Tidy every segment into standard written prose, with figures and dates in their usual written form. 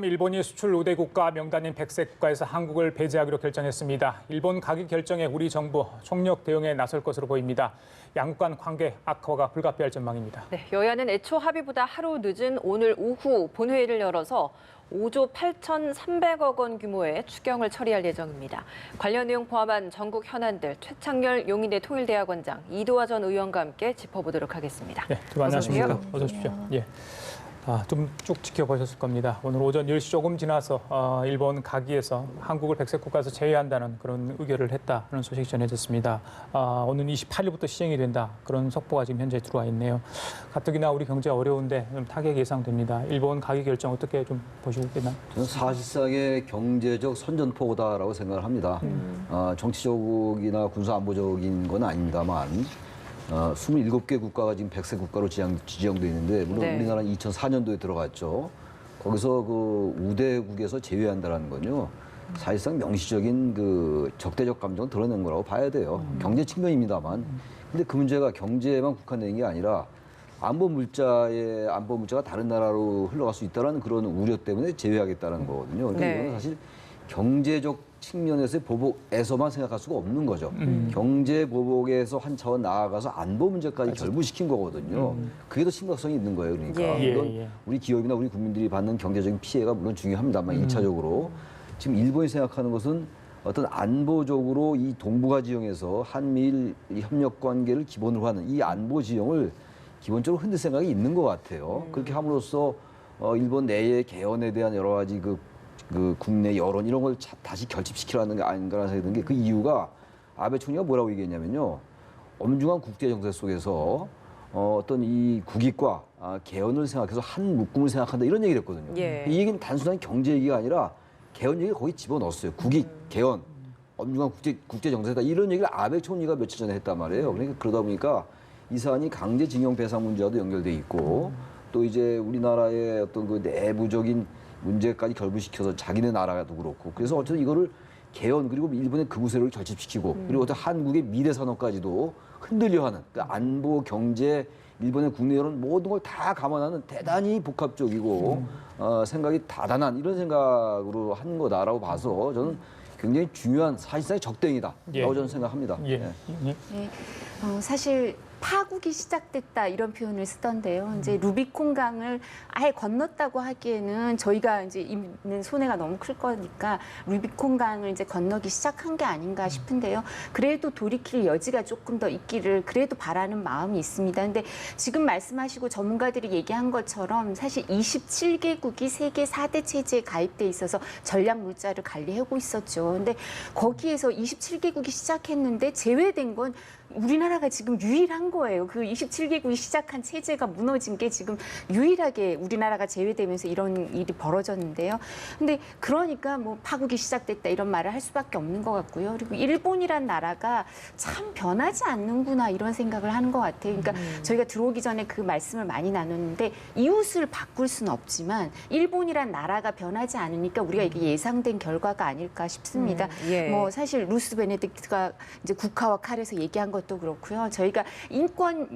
다음 일본이 수출 우대 국가 명단인 100세 국가에서 한국을 배제하기로 결정했습니다. 일본 가기 결정에 우리 정부 총력 대응에 나설 것으로 보입니다. 양국 간 관계 악화가 불가피할 전망입니다. 네, 여야는 애초 합의보다 하루 늦은 오늘 오후 본회의를 열어서 5조 8,300억 원 규모의 추경을 처리할 예정입니다. 관련 내용 포함한 전국 현안들 최창렬 용인대 통일대학원장, 이도화 전 의원과 함께 짚어보도록 하겠습니다. 네, 두 분 안녕하십니까? 어서 오십시오. 예. 좀 쭉 지켜보셨을 겁니다. 오늘 오전 10시 조금 지나서 일본 가기에서 한국을 100세 국가에서 제외한다는 그런 의결을 했다는 소식이 전해졌습니다. 오는 28일부터 시행이 된다. 그런 속보가 지금 현재 들어와 있네요. 가뜩이나 우리 경제 어려운데 좀 타격이 예상됩니다. 일본 가기 결정 어떻게 좀 보시고 있나요? 저는 사실상의 경제적 선전포고다라고 생각을 합니다. 정치적이나 군사안보적인 건 아닙니다만 27개 국가가 지금 100세 국가로 지정돼 있는데 물론 네. 우리나라는 2004년도에 들어갔죠. 거기서 그 우대국에서 제외한다는 건요. 사실상 명시적인 그 적대적 감정을 드러낸 거라고 봐야 돼요. 경제 측면입니다만. 근데 그 문제가 경제에만 국한된 게 아니라 안보 물자가 다른 나라로 흘러갈 수 있다는 그런 우려 때문에 제외하겠다는 거거든요. 그러니까 네. 이거는 사실 경제적 측면에서의 보복에서만 생각할 수가 없는 거죠. 경제 보복에서 한 차원 나아가서 안보 문제까지 결부시킨 거거든요. 그게 더 심각성이 있는 거예요. 그러니까 물론 우리 기업이나 우리 국민들이 받는 경제적인 피해가 물론 중요합니다만 1차적으로 지금 일본이 생각하는 것은 어떤 안보적으로 이 동북아 지형에서 한미일 협력 관계를 기본으로 하는 이 안보 지형을 기본적으로 흔들 생각이 있는 것 같아요. 그렇게 함으로써 일본 내의 개헌에 대한 여러 가지 그 국내 여론 이런 걸 다시 결집시키라는 게 아닌가라는 생각이 드는 게 그 이유가 아베 총리가 뭐라고 얘기했냐면요. 엄중한 국제 정세 속에서 어떤 이 국익과 개헌을 생각해서 한 묶음을 생각한다 이런 얘기를 했거든요. 예. 이 얘기는 단순한 경제 얘기가 아니라 개헌 얘기를 거기 집어넣었어요. 국익, 개헌, 엄중한 국제 정세다 이런 얘기를 아베 총리가 며칠 전에 했단 말이에요. 그러니까 그러다 보니까 이 사안이 강제징용 배상 문제와도 연결돼 있고 또 이제 우리나라의 어떤 그 내부적인 문제까지 결부시켜서 자기네 나라도 그렇고 그래서 어쨌든 이거를 개헌 그리고 일본의 극우 세력을 결집시키고 그리고 어떤 한국의 미래 산업까지도 흔들려 하는 그러니까 안보, 경제, 일본의 국내 여론 모든 걸 다 감안하는 대단히 복합적이고 생각이 다단한 이런 생각으로 한 거다라고 봐서 저는 굉장히 중요한 사실상의 적대행위다라고 저는 생각합니다. 사실 파국이 시작됐다 이런 표현을 쓰던데요. 이제 루비콘 강을 아예 건넜다고 하기에는 저희가 이제 입는 손해가 너무 클 거니까 루비콘 강을 이제 건너기 시작한 게 아닌가 싶은데요. 그래도 돌이킬 여지가 조금 더 있기를 그래도 바라는 마음이 있습니다. 근데 지금 말씀하시고 전문가들이 얘기한 것처럼 사실 27개국이 세계 4대 체제에 가입돼 있어서 전략 물자를 관리하고 있었죠. 근데 거기에서 27개국이 시작했는데 제외된 건 우리나라가 지금 유일한 거예요. 그 27개국이 시작한 체제가 무너진 게 지금 유일하게 우리나라가 제외되면서 이런 일이 벌어졌는데요. 근데 그러니까 뭐 파국이 시작됐다 이런 말을 할 수밖에 없는 것 같고요. 그리고 일본이란 나라가 참 변하지 않는구나 이런 생각을 하는 것 같아요. 그러니까 저희가 들어오기 전에 그 말씀을 많이 나눴는데 이웃을 바꿀 수는 없지만 일본이란 나라가 변하지 않으니까 우리가 이게 예상된 결과가 아닐까 싶습니다. 뭐 사실 루스 베네딕트가 이제 국화와 칼에서 얘기한 것도 그렇고요. 저희가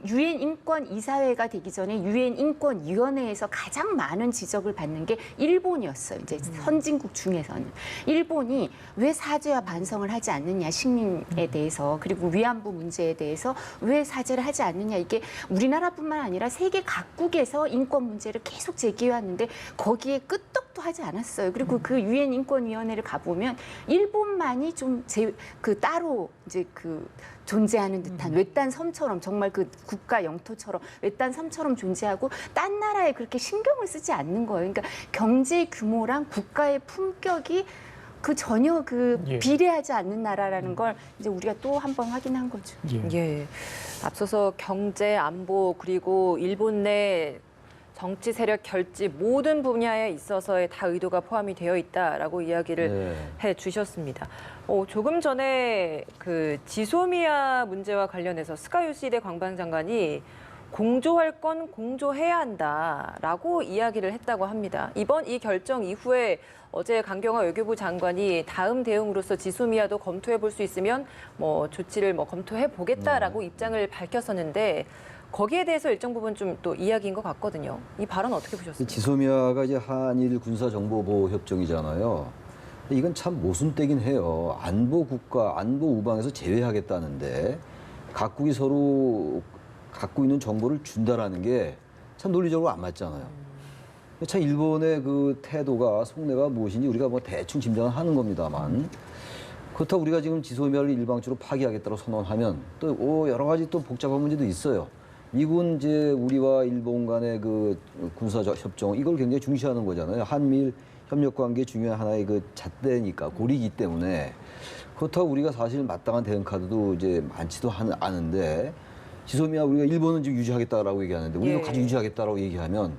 유엔 인권 이사회가 되기 전에 유엔 인권위원회에서 가장 많은 지적을 받는 게 일본이었어요. 이제 선진국 중에서는 일본이 왜 사죄와 반성을 하지 않느냐 식민에 대해서 그리고 위안부 문제에 대해서 왜 사죄를 하지 않느냐 이게 우리나라뿐만 아니라 세계 각국에서 인권 문제를 계속 제기해왔는데 거기에 끄떡도 하지 않았어요. 그리고 그 유엔 인권위원회를 가보면 일본만이 좀 따로 이제 존재하는 듯한 외딴 섬처럼 정말 그 국가 영토처럼 외딴 섬처럼 존재하고 딴 나라에 그렇게 신경을 쓰지 않는 거예요. 그러니까 경제 규모랑 국가의 품격이 전혀 비례하지 않는 나라라는 걸 이제 우리가 또 한 번 확인한 거죠. 앞서서 경제, 안보 그리고 일본 내 정치 세력 결집 모든 분야에 있어서의 다 의도가 포함이 되어 있다라고 이야기를 해 주셨습니다. 조금 전에 그 지소미아 문제와 관련해서 스가 요시히데 관방장관이 공조할 건 공조해야 한다라고 이야기를 했다고 합니다. 이번 이 결정 이후에 어제 강경화 외교부 장관이 다음 대응으로서 지소미아도 검토해 볼 수 있으면 조치를 검토해 보겠다라고 입장을 밝혔었는데 거기에 대해서 일정 부분 좀 또 이야기인 것 같거든요. 이 발언 어떻게 보셨어요? 지소미아가 이제 한일 군사정보보호 협정이잖아요. 이건 참 모순되긴 해요. 안보 국가, 안보 우방에서 제외하겠다는데 각국이 서로 갖고 있는 정보를 준다라는 게 참 논리적으로 안 맞잖아요. 참 일본의 그 태도가 속내가 무엇인지 우리가 뭐 대충 짐작은 하는 겁니다만 그렇다고 우리가 지금 지소미아를 일방적으로 파기하겠다고 선언하면 또 여러 가지 또 복잡한 문제도 있어요. 미국은 이제 우리와 일본 간의 그 군사 협정 이걸 굉장히 중시하는 거잖아요. 한미일 협력 관계 중요한 하나의 그 잣대니까 고리이기 때문에 그렇다고 우리가 사실 마땅한 대응 카드도 이제 많지도 않은데 지소미아 우리가 일본은 지금 유지하겠다라고 얘기하는데 우리도 예. 같이 유지하겠다라고 얘기하면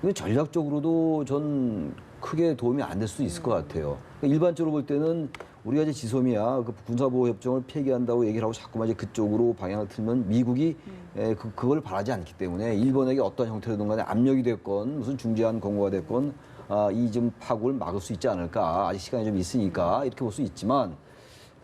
이건 전략적으로도 전 크게 도움이 안 될 수도 있을 것 같아요. 그러니까 일반적으로 볼 때는 우리가 이제 지소미아 그 군사보호협정을 폐기한다고 얘기를 하고 자꾸만 이제 그쪽으로 방향을 틀면 미국이 그걸 바라지 않기 때문에 일본에게 어떤 형태로든 간에 압력이 됐건 무슨 중재안 권고가 됐건 이 좀 파국을 막을 수 있지 않을까. 아직 시간이 좀 있으니까 이렇게 볼 수 있지만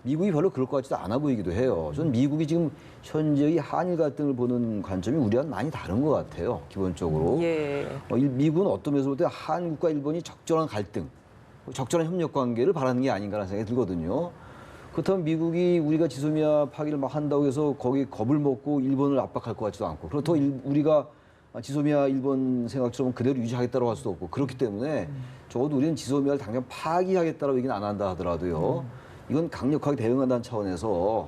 미국이 별로 그럴 것 같지도 않아 보이기도 해요. 저는 미국이 지금 현재의 한일 갈등을 보는 관점이 우리와는 많이 다른 것 같아요. 기본적으로. 예. 미국은 어떤 면에서 볼 때 한국과 일본이 적절한 갈등, 적절한 협력 관계를 바라는 게 아닌가라는 생각이 들거든요. 그렇다면 미국이 우리가 지소미아 파기를 막 한다고 해서 거기 겁을 먹고 일본을 압박할 것 같지도 않고 그렇다고 우리가 지소미아 일본 생각처럼 그대로 유지하겠다고 할 수도 없고 그렇기 때문에 적어도 우리는 지소미아를 당장 파기하겠다고 얘기는 안 한다 하더라도요. 이건 강력하게 대응한다는 차원에서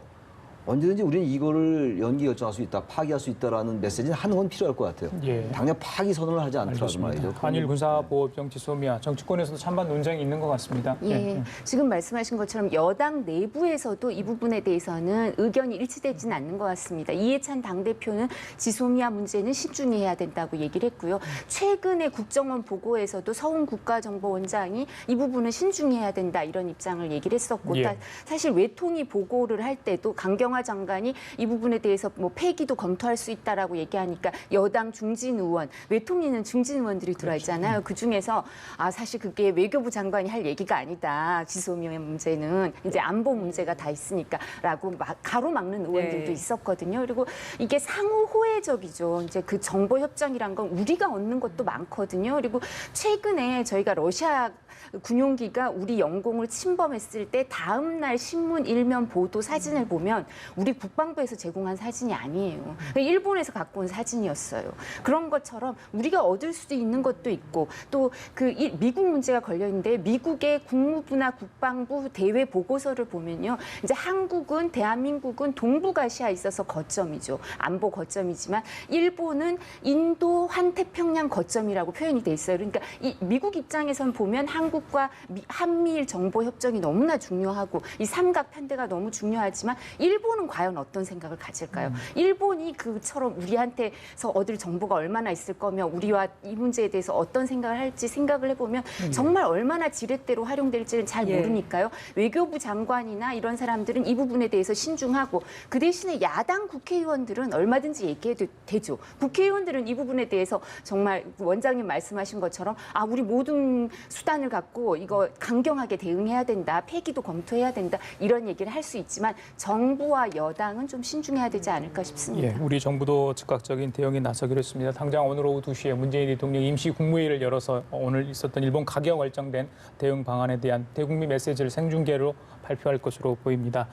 언제든지 우리는 이거를 연기 결정할 수 있다, 파기할 수 있다라는 메시지는 하는 건 필요할 것 같아요. 예. 당장 파기 선언을 하지 않더라도 알겠습니다. 말이죠. 한일 군사보호협정 지소미아 정치권에서도 찬반 논쟁이 있는 것 같습니다. 예, 지금 말씀하신 것처럼 여당 내부에서도 이 부분에 대해서는 의견이 일치되지는 않는 것 같습니다. 이해찬 당대표는 지소미아 문제는 신중히 해야 된다고 얘기를 했고요. 최근에 국정원 보고에서도 서훈 국가정보원장이 이 부분은 신중히 해야 된다 이런 입장을 얘기를 했었고 예. 사실 외통위 보고를 할 때도 강경화 장관이 이 부분에 대해서 뭐 폐기도 검토할 수 있다라고 얘기하니까 여당 중진 의원, 외통위는 중진 의원들이 들어와 있잖아요. 그 중에서 사실 그게 외교부 장관이 할 얘기가 아니다. 지소미아 문제는 이제 안보 문제가 다 있으니까라고 가로막는 의원들도 네. 있었거든요. 그리고 이게 상호 호혜적이죠. 이제 그 정보 협정이란 건 우리가 얻는 것도 많거든요. 그리고 최근에 저희가 러시아 군용기가 우리 영공을 침범했을 때 다음 날 신문 일면 보도 사진을 보면 우리 국방부에서 제공한 사진이 아니에요. 그러니까 일본에서 갖고 온 사진이었어요. 그런 것처럼 우리가 얻을 수도 있는 것도 있고 또 그 미국 문제가 걸려 있는데 미국의 국무부나 국방부 대외 보고서를 보면요. 이제 한국은 대한민국은 동북아시아에 있어서 거점이죠. 안보 거점이지만 일본은 인도 환태평양 거점이라고 표현이 돼 있어요. 그러니까 이 미국 입장에선 보면 한국과 한미일 정보 협정이 너무나 중요하고 이 삼각 편대가 너무 중요하지만 일본은 과연 어떤 생각을 가질까요? 일본이 그처럼 우리한테서 얻을 정보가 얼마나 있을 거며 우리와 이 문제에 대해서 어떤 생각을 할지 생각을 해보면 정말 얼마나 지렛대로 활용될지는 잘 예. 모르니까요. 외교부 장관이나 이런 사람들은 이 부분에 대해서 신중하고 그 대신에 야당 국회의원들은 얼마든지 얘기해도 되죠. 국회의원들은 이 부분에 대해서 정말 원장님 말씀하신 것처럼 우리 모든 수단을 갖고 이거 강경하게 대응해야 된다. 폐기도 검토해야 된다. 이런 얘기를 할 수 있지만 정부와 여당은 좀 신중해야 되지 않을까 싶습니다. 예, 우리 정부도 즉각적인 대응에 나서기로 했습니다. 당장 오늘 오후 2시에 문재인 대통령이 임시 국무회의를 열어서 오늘 있었던 일본 가격 결정된 대응 방안에 대한 대국민 메시지를 생중계로 발표할 것으로 보입니다.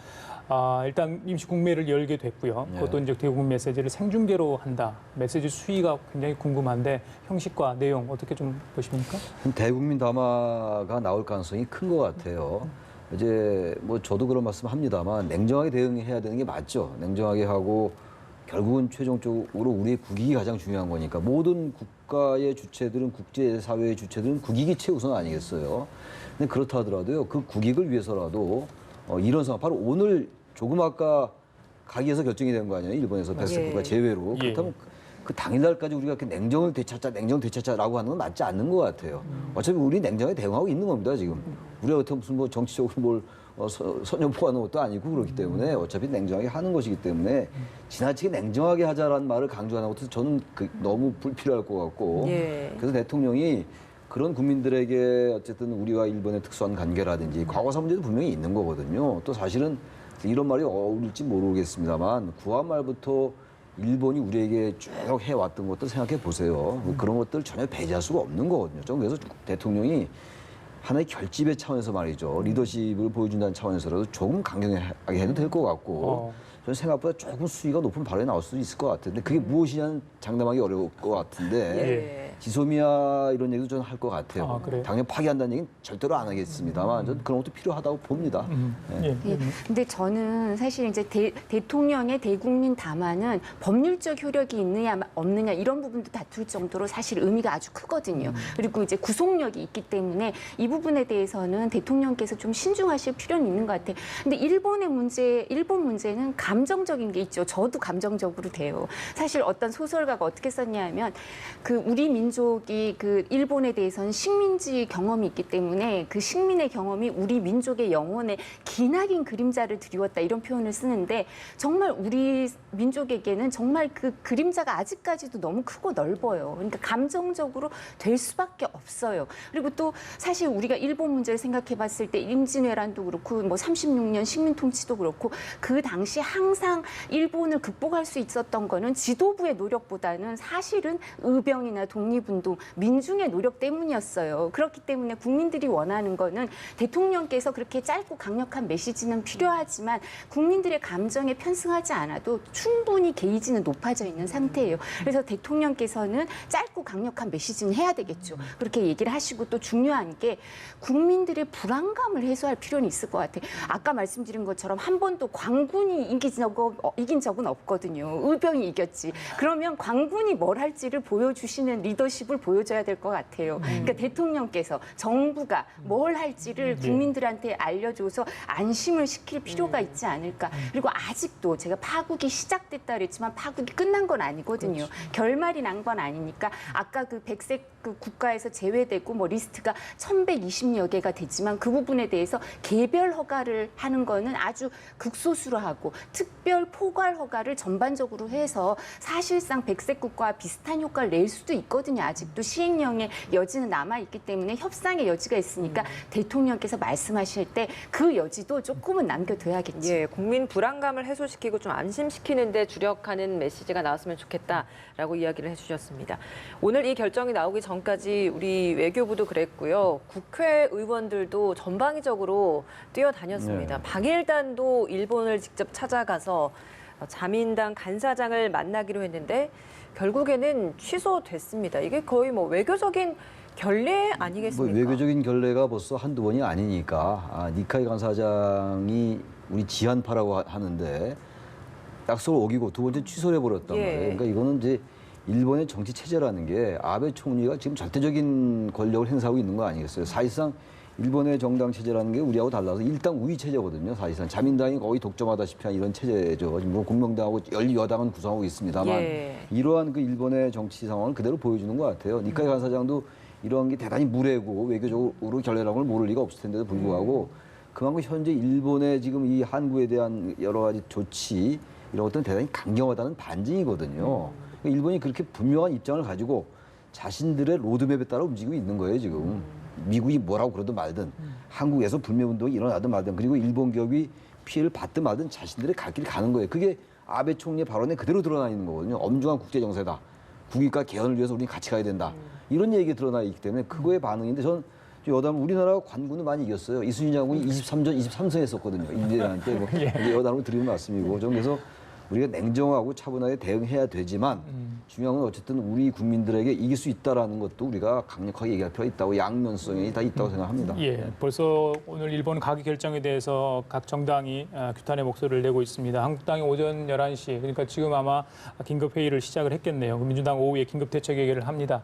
일단 임시 국무회의를 열게 됐고요. 그것도 이제 대국민 메시지를 생중계로 한다. 메시지 수위가 굉장히 궁금한데 형식과 내용 어떻게 좀 보십니까? 대국민 담화가 나올 가능성이 큰 것 같아요. 이제 뭐 저도 그런 말씀 합니다만 냉정하게 대응해야 되는 게 맞죠. 냉정하게 하고 결국은 최종적으로 우리의 국익이 가장 중요한 거니까 모든 국가의 주체들은 국제사회의 주체들은 국익이 최우선 아니겠어요. 근데 그렇다 하더라도요. 그 국익을 위해서라도 이런 상황 바로 오늘 조금 아까 가기에서 결정이 된 거 아니에요. 일본에서 백색국가 제외로. 예. 그렇다면 그 당일날까지 우리가 이렇게 냉정 되찾자라고 하는 건 맞지 않는 것 같아요. 어차피 우리 냉정하게 대응하고 있는 겁니다, 지금. 우리가 어떻게 무슨 뭐 정치적으로 뭘 선전포하는 것도 아니고 그렇기 때문에 어차피 냉정하게 하는 것이기 때문에 지나치게 냉정하게 하자라는 말을 강조하는 것도 저는 너무 불필요할 것 같고 예. 그래서 대통령이 그런 국민들에게 어쨌든 우리와 일본의 특수한 관계라든지 과거사 문제도 분명히 있는 거거든요. 또 사실은 이런 말이 어울릴지 모르겠습니다만 구한 말부터 일본이 우리에게 쭉 해왔던 것들 생각해 보세요. 그런 것들 전혀 배제할 수가 없는 거거든요. 좀 그래서 대통령이 하나의 결집의 차원에서 말이죠. 리더십을 보여준다는 차원에서라도 조금 강경하게 해도 될 것 같고 저는 생각보다 조금 수위가 높은 발언이 나올 수도 있을 것 같은데 그게 무엇이냐는 장담하기 어려울 것 같은데 지소미아 이런 얘기도 저는 할 것 같아요. 당연히 파기한다는 얘기는 절대로 안 하겠습니다만 저는 그런 것도 필요하다고 봅니다. 예. 근데 저는 사실 이제 대통령의 대국민 담화는 법률적 효력이 있느냐 없느냐 이런 부분도 다툴 정도로 사실 의미가 아주 크거든요. 그리고 이제 구속력이 있기 때문에 이 부분에 대해서는 대통령께서 좀 신중하실 필요는 있는 것 같아요. 근데 일본 문제는 감정적인 게 있죠. 저도 감정적으로 돼요. 사실 어떤 소설가가 어떻게 썼냐면 그 우리 민족이 그 일본에 대해서는 식민지 경험이 있기 때문에 그 식민의 경험이 우리 민족의 영혼에 기나긴 그림자를 드리웠다 이런 표현을 쓰는데 정말 우리 민족에게는 정말 그 그림자가 아직까지도 너무 크고 넓어요. 그러니까 감정적으로 될 수밖에 없어요. 그리고 또 사실 우리가 일본 문제를 생각해 봤을 때 임진왜란도 그렇고 뭐 36년 식민 통치도 그렇고 그 당시 항상 일본을 극복할 수 있었던 거는 지도부의 노력보다는 사실은 의병이나 독립운동, 민중의 노력 때문이었어요. 그렇기 때문에 국민들이 원하는 거는 대통령께서 그렇게 짧고 강력한 메시지는 필요하지만 국민들의 감정에 편승하지 않아도 충분히 게이지는 높아져 있는 상태예요. 그래서 대통령께서는 짧고 강력한 메시지는 해야 되겠죠. 그렇게 얘기를 하시고 또 중요한 게 국민들의 불안감을 해소할 필요는 있을 것 같아요. 아까 말씀드린 것처럼 한 번도 광군이 이긴 적은 없거든요. 의병이 이겼지. 그러면 광군이 뭘 할지를 보여주시는 리더십을 보여줘야 될 것 같아요. 그러니까 대통령께서 정부가 뭘 할지를 국민들한테 알려줘서 안심을 시킬 필요가 있지 않을까. 그리고 아직도 제가 파국이 시작됐다 그랬지만 파국이 끝난 건 아니거든요. 결말이 난 건 아니니까 아까 그 백색 그 국가에서 제외되고 뭐 리스트가 1120여 개가 되지만 그 부분에 대해서 개별 허가를 하는 거는 아주 극소수로 하고 특별 포괄 허가를 전반적으로 해서 사실상 백색 국가와 비슷한 효과를 낼 수도 있거든요. 아직도 시행령의 여지는 남아있기 때문에 협상의 여지가 있으니까 대통령께서 말씀하실 때 그 여지도 조금은 남겨둬야겠죠. 예, 국민 불안감을 해소시키고 좀 안심시키는 데 주력하는 메시지가 나왔으면 좋겠다라고 이야기를 해주셨습니다. 오늘 이 결정이 나오기 전까지 우리 외교부도 그랬고요. 국회의원들도 전방위적으로 뛰어다녔습니다. 방일단도 일본을 직접 찾아가서 자민당 간사장을 만나기로 했는데 결국에는 취소됐습니다. 이게 거의 뭐 외교적인 결례 아니겠습니까? 뭐 외교적인 결례가 벌써 한두 번이 아니니까 니카이 간사장이 우리 지한파라고 하는데 약속을 어기고 두 번째 취소를 해버렸단 말이에요. 그러니까 이거는 이제 일본의 정치 체제라는 게 아베 총리가 지금 절대적인 권력을 행사하고 있는 거 아니겠어요? 사실상 일본의 정당 체제라는 게 우리하고 달라서 일당 우위 체제거든요. 사실상 자민당이 거의 독점하다시피 한 이런 체제죠. 지금 뭐 공명당하고 여당은 구성하고 있습니다만 이러한 그 일본의 정치 상황을 그대로 보여주는 것 같아요. 니카이 간사장도 이러한 게 대단히 무례고 외교적으로 결례라는 걸 모를 리가 없을 텐데도 불구하고 그만큼 현재 일본의 지금 이 한국에 대한 여러 가지 조치 이런 것들은 대단히 강경하다는 반증이거든요. 일본이 그렇게 분명한 입장을 가지고 자신들의 로드맵에 따라 움직이고 있는 거예요, 지금. 미국이 뭐라고 그러든 말든 한국에서 불매운동이 일어나든 말든 그리고 일본 기업이 피해를 받든 말든 자신들의 갈 길을 가는 거예요. 그게 아베 총리의 발언에 그대로 드러나 있는 거거든요. 엄중한 국제정세다. 국익과 개헌을 위해서 우리는 같이 가야 된다. 이런 얘기가 드러나 있기 때문에 그거의 반응인데 저는 여담은 우리나라가 관군은 많이 이겼어요. 이순신 장군이 23승 했었거든요. 임진왜란 때 뭐 여담으로 드리는 말씀이고 좀 그래서 우리가 냉정하고 차분하게 대응해야 되지만 중요한 건 어쨌든 우리 국민들에게 이길 수 있다라는 것도 우리가 강력하게 얘기할 필요가 있다고 양면성이 다 있다고 생각합니다. 예, 벌써 오늘 일본 가기 결정에 대해서 각 정당이 규탄의 목소리를 내고 있습니다. 한국당이 오전 11시, 그러니까 지금 아마 긴급 회의를 시작을 했겠네요. 민주당 오후에 긴급 대책회의를 합니다.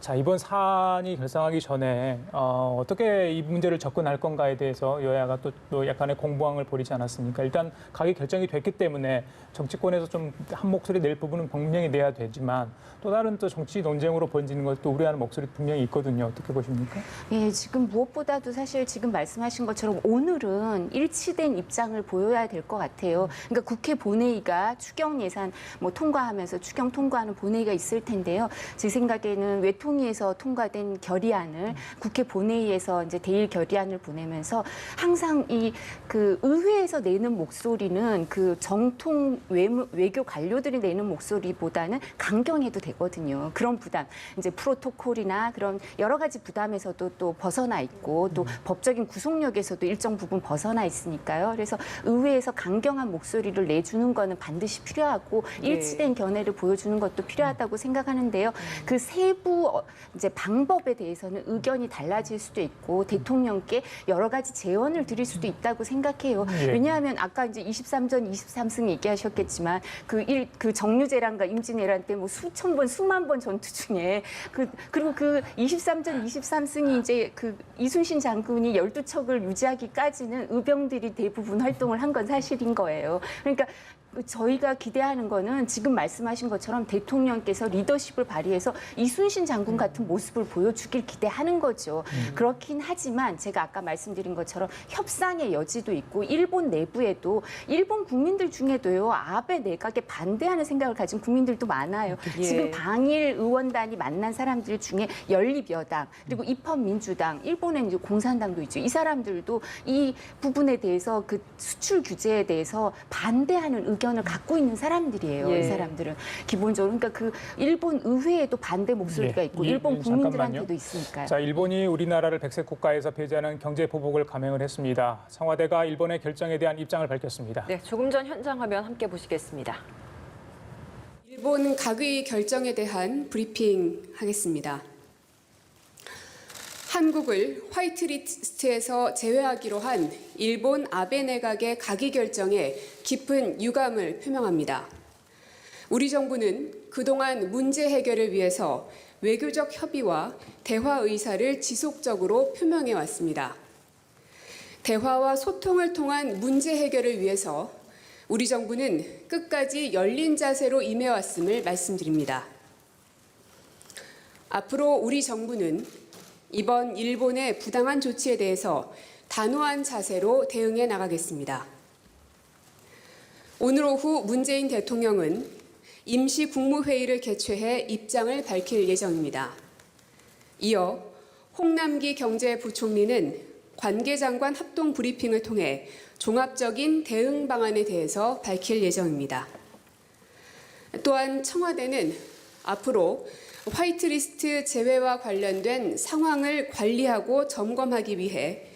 자, 이번 사안이 결정하기 전에 어떻게 이 문제를 접근할 건가에 대해서 여야가 또 약간의 공방을 벌이지 않았습니까? 일단 가기 결정이 됐기 때문에 정치권에서 좀 한 목소리 낼 부분은 분명히 내야 되지만 또 다른 또 정치 논쟁으로 번지는 것도 우려하는 목소리 분명히 있거든요. 어떻게 보십니까? 예, 지금 무엇보다도 사실 지금 말씀하신 것처럼 오늘은 일치된 입장을 보여야 될 것 같아요. 그러니까 국회 본회의가 추경 예산 뭐 통과하면서 추경 통과하는 본회의가 있을 텐데요. 제 생각에는 외통위에서 통과된 결의안을 국회 본회의에서 이제 대일 결의안을 보내면서 항상 이 그 의회에서 내는 목소리는 그 정통 외교 관료들이 내는 목소리보다는 강경해도 되거든요. 그런 부담, 이제 프로토콜이나 그런 여러 가지 부담에서도 또 벗어나 있고 또 법적인 구속력에서도 일정 부분 벗어나 있으니까요. 그래서 의회에서 강경한 목소리를 내주는 거는 반드시 필요하고 일치된 견해를 보여주는 것도 필요하다고 생각하는데요. 그 세부 이제 방법에 대해서는 의견이 달라질 수도 있고 대통령께 여러 가지 제언을 드릴 수도 있다고 생각해요. 왜냐하면 아까 이제 23전 23승 얘기하셨겠지만 그 정유재란과 임진왜란 때 뭐 수천 번, 수만 번 전투 중에 그리고 그 23전 23승이 이제 그 이순신 장군이 12척을 유지하기까지는 의병들이 대부분 활동을 한 건 사실인 거예요. 그러니까 저희가 기대하는 거는 지금 말씀하신 것처럼 대통령께서 리더십을 발휘해서 이순신 장군 같은 모습을 보여주길 기대하는 거죠. 그렇긴 하지만 제가 아까 말씀드린 것처럼 협상의 여지도 있고 일본 내부에도 일본 국민들 중에도요. 아베 내각에 반대하는 생각을 가진 국민들도 많아요. 지금 방일 의원단이 만난 사람들 중에 연립여당 그리고 입헌민주당 일본엔 이제 공산당도 있죠. 이 사람들도 이 부분에 대해서 그 수출 규제에 대해서 반대하는 의견을 갖고 있는 사람들이에요. 이 사람들은 기본적으로 그러니까 그 일본 의회에도 반대 목소리가 있고 일본 국민들한테도 있으니까요. 자, 일본이 우리나라를 백색 국가에서 배제하는 경제 보복을 감행을 했습니다. 청와대가 일본의 결정에 대한 입장을 밝혔습니다. 네, 조금 전 현장 화면 함께 보시겠습니다. 일본 각의 결정에 대한 브리핑 하겠습니다. 한국을 화이트리스트에서 제외하기로 한 일본 아베 내각의 각의 결정에 깊은 유감을 표명합니다. 우리 정부는 그동안 문제 해결을 위해서 외교적 협의와 대화 의사를 지속적으로 표명해 왔습니다. 대화와 소통을 통한 문제 해결을 위해서 우리 정부는 끝까지 열린 자세로 임해왔음을 말씀드립니다. 앞으로 우리 정부는 이번 일본의 부당한 조치에 대해서 단호한 자세로 대응해 나가겠습니다. 오늘 오후 문재인 대통령은 임시 국무회의를 개최해 입장을 밝힐 예정입니다. 이어 홍남기 경제부총리는 관계장관 합동 브리핑을 통해 종합적인 대응 방안에 대해서 밝힐 예정입니다. 또한 청와대는 앞으로 화이트리스트 제외와 관련된 상황을 관리하고 점검하기 위해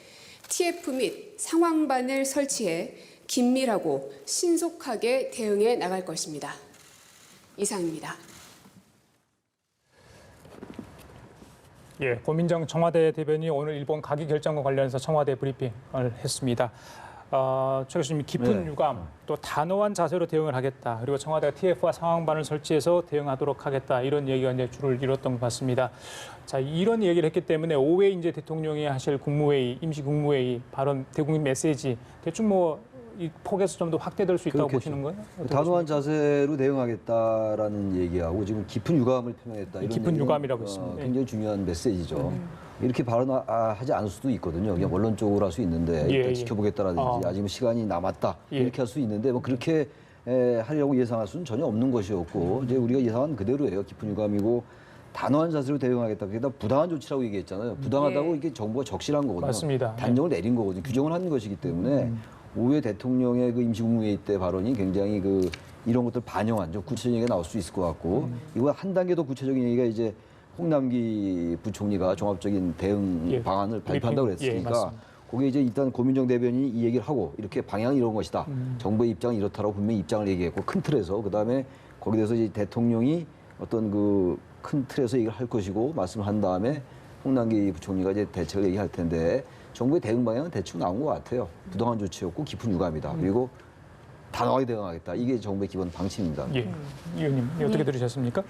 TF 및 상황반을 설치해 긴밀하고 신속하게 대응해 나갈 것입니다. 이상입니다. 예, 고민정 청와대 대변인이 오늘 일본 가기 결정과 관련해서 청와대 브리핑을 했습니다. 최 교수님, 깊은 유감, 또 단호한 자세로 대응을 하겠다. 그리고 청와대가 TF와 상황반을 설치해서 대응하도록 하겠다. 이런 얘기가 이제 줄을 이뤘던 것 같습니다. 자, 이런 얘기를 했기 때문에 오후에 이제 대통령이 하실 국무회의, 임시 국무회의 발언, 대국민 메시지 대충 이 폭에서 좀 더 확대될 수 있다고 그렇겠죠. 보시는 거예요? 단호한 자세로 대응하겠다라는 얘기하고 지금 깊은 유감을 표명했다. 이런 깊은 얘기는, 유감이라고 했습니다. 굉장히 중요한 메시지죠. 이렇게 발언하지 않을 수도 있거든요. 그냥 원론적으로 할 수 있는데 일단 지켜보겠다라든지 아직 시간이 남았다 이렇게 할 수 있는데 뭐 그렇게 하려고 예상할 수는 전혀 없는 것이었고 이제 우리가 예상한 그대로예요. 깊은 유감이고 단호한 자세로 대응하겠다. 그게 다 부당한 조치라고 얘기했잖아요. 부당하다고 이게 정부가 적시한 거거든요. 맞습니다. 단정을 내린 거거든요. 규정을 한 것이기 때문에 오후에 대통령의 그 임시국무회의 때 발언이 굉장히 이런 것들 반영한 좀 구체적인 얘기가 나올 수 있을 것 같고 이거 한 단계 더 구체적인 얘기가 이제 홍남기 부총리가 종합적인 대응 방안을 발표한다고 그랬으니까 거기에 이제 일단 고민정 대변인이 이 얘기를 하고 이렇게 방향은 이런 것이다. 정부의 입장은 이렇다라고 분명히 입장을 얘기했고 큰 틀에서 그다음에 거기에 대해서 이제 대통령이 어떤 큰 틀에서 얘기를 할 것이고 말씀을 한 다음에 홍남기 부총리가 이제 대책을 얘기할 텐데 정부의 대응 방향은 대충 나온 것 같아요. 부당한 조치였고 깊은 유감이다. 그리고 단호하게 대응하겠다. 이게 정부의 기본 방침입니다. 예, 의원님 어떻게 들으셨습니까?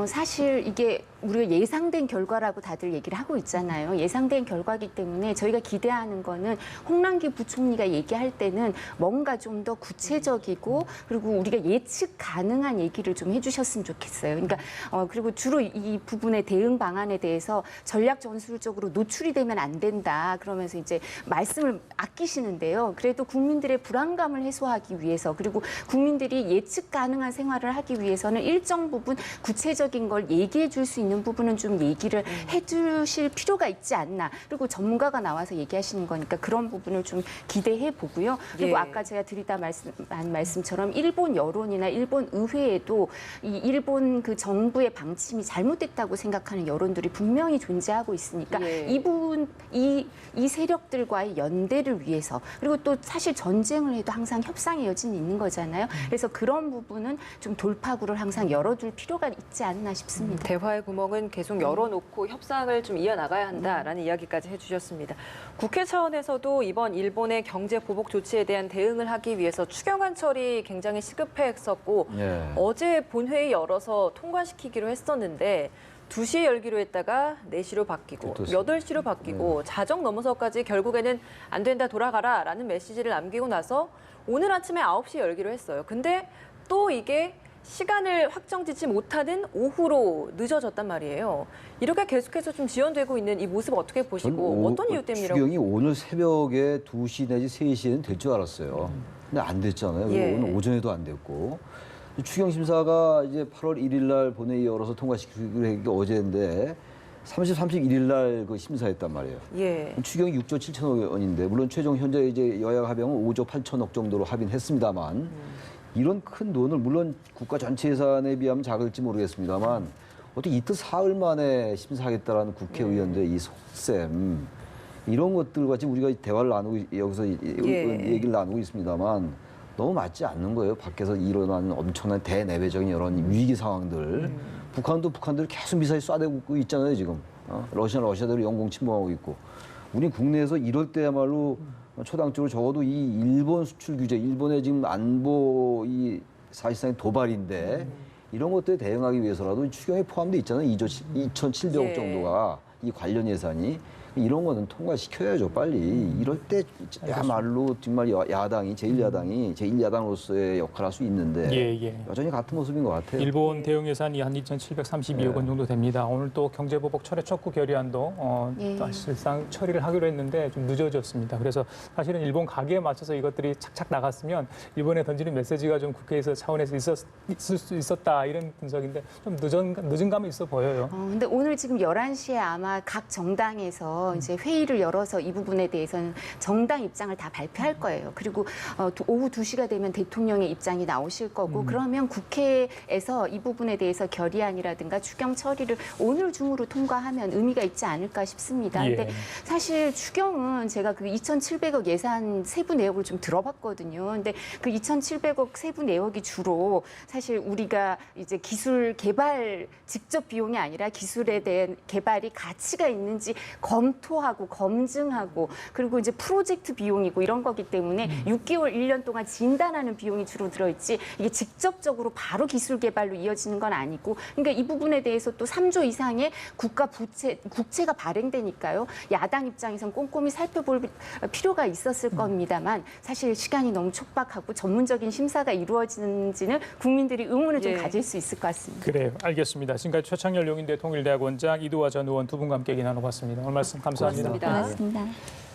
사실 이게 우리가 예상된 결과라고 다들 얘기를 하고 있잖아요. 예상된 결과이기 때문에 저희가 기대하는 거는 홍남기 부총리가 얘기할 때는 뭔가 좀 더 구체적이고 그리고 우리가 예측 가능한 얘기를 좀 해주셨으면 좋겠어요. 그러니까 그리고 주로 이 부분의 대응 방안에 대해서 전략 전술적으로 노출이 되면 안 된다. 그러면서 이제 말씀을 아끼시는데요. 그래도 국민들의 불안감을 해소하기 위해서 그리고 국민들이 예측 가능한 생활을 하기 위해서는 일정 부분 구체적인 걸 얘기해 줄 수 있는 있는 부분은 좀 얘기를 해주실 필요가 있지 않나. 그리고 전문가가 나와서 얘기하시는 거니까 그런 부분을 좀 기대해 보고요. 그리고 예. 아까 제가 드리다 한 말씀처럼 일본 여론이나 일본 의회에도 이 일본 그 정부의 방침이 잘못됐다고 생각하는 여론들이 분명히 존재하고 있으니까 예. 이 세력들과의 연대를 위해서 그리고 또 사실 전쟁을 해도 항상 협상의 여지는 있는 거잖아요. 그래서 그런 부분은 좀 돌파구를 항상 열어둘 필요가 있지 않나 싶습니다. 대화의 구멍은 계속 열어놓고 협상을 좀 이어나가야 한다라는 이야기까지 해주셨습니다. 국회 차원에서도 이번 일본의 경제 보복 조치에 대한 대응을 하기 위해서 추경안 처리 굉장히 시급했었고 예. 어제 본회의 열어서 통과시키기로 했었는데 2시에 열기로 했다가 4시로 바뀌고 어떻습니까? 8시로 바뀌고 자정 넘어서까지 결국에는 안 된다 돌아가라라는 메시지를 남기고 나서 오늘 아침에 9시에 열기로 했어요. 근데 또 이게 시간을 확정짓지 못하는 오후로 늦어졌단 말이에요. 이렇게 계속해서 좀 지연되고 있는 이 모습 어떻게 보시고 어떤 이유 때문이라고? 추경이 오늘 새벽에 2시 내지 3시에는 될 줄 알았어요. 근데 안 됐잖아요. 예. 오늘 오전에도 안 됐고. 추경 심사가 이제 8월 1일 날 본회의 열어서 통과시키기로 한 게 어제인데 31일 날 그 심사했단 말이에요. 예. 추경이 6조 7천억 원인데 물론 최종 현재 이제 여야 합의하면 5조 8천억 정도로 합의는 했습니다만 이런 큰 돈을 물론 국가 전체 예산에 비하면 작을지 모르겠습니다만 어떻게 이틀 사흘 만에 심사하겠다라는 국회의원들의 이 속셈 이런 것들과 지금 우리가 대화를 나누고 여기서 얘기를 나누고 있습니다만 너무 맞지 않는 거예요. 밖에서 일어나는 엄청난 대내외적인 이런 위기 상황들. 북한도 북한대로 계속 미사일 쏴대고 있잖아요, 지금. 러시아대로 영공 침범하고 있고. 우리 국내에서 이럴 때야말로 초당적으로 적어도 이 일본 수출 규제, 일본의 지금 안보 이 사실상 도발인데 이런 것들에 대응하기 위해서라도 추경에 포함돼 있잖아요. 2,700억 예. 정도가 이 관련 예산이. 이런 거는 통과시켜야죠, 빨리. 이럴 때야말로 정말 야당이, 제1야당으로서의 역할을 할 수 있는데 예. 여전히 같은 모습인 것 같아요. 일본 대응 예산이 한 2,732억 원 정도 됩니다. 오늘 또 경제보복 철회 촉구 결의안도 예. 사실상 처리를 하기로 했는데 좀 늦어졌습니다. 그래서 사실은 일본 가계에 맞춰서 이것들이 착착 나갔으면 일본에 던지는 메시지가 좀 국회에서 차원에서 있을 수 있었다 이런 분석인데 좀 늦은 감이 있어 보여요. 근데 오늘 지금 11시에 아마 각 정당에서 이제 회의를 열어서 이 부분에 대해서는 정당 입장을 다 발표할 거예요. 그리고 오후 2시가 되면 대통령의 입장이 나오실 거고 그러면 국회에서 이 부분에 대해서 결의안이라든가 추경 처리를 오늘 중으로 통과하면 의미가 있지 않을까 싶습니다. 예. 근데 사실 추경은 제가 그 2,700억 예산 세부 내역을 좀 들어봤거든요. 근데 그 2,700억 세부 내역이 주로 사실 우리가 이제 기술 개발 직접 비용이 아니라 기술에 대한 개발이 가치가 있는지 검토하고 검증하고 그리고 이제 프로젝트 비용이고 이런 거기 때문에 6개월, 1년 동안 진단하는 비용이 주로 들어있지 이게 직접적으로 바로 기술 개발로 이어지는 건 아니고 그러니까 이 부분에 대해서 또 3조 이상의 국채가 발행되니까요. 야당 입장에선 꼼꼼히 살펴볼 필요가 있었을 겁니다만 사실 시간이 너무 촉박하고 전문적인 심사가 이루어지는지는 국민들이 의문을 좀 예. 가질 수 있을 것 같습니다. 그래요. 알겠습니다. 지금까지 최창열 용인대 통일대학원장 이두화 전 의원 두 분과 함께 얘기 나눠봤습니다. 오늘 말씀 감사합니다. 고맙습니다. 고맙습니다.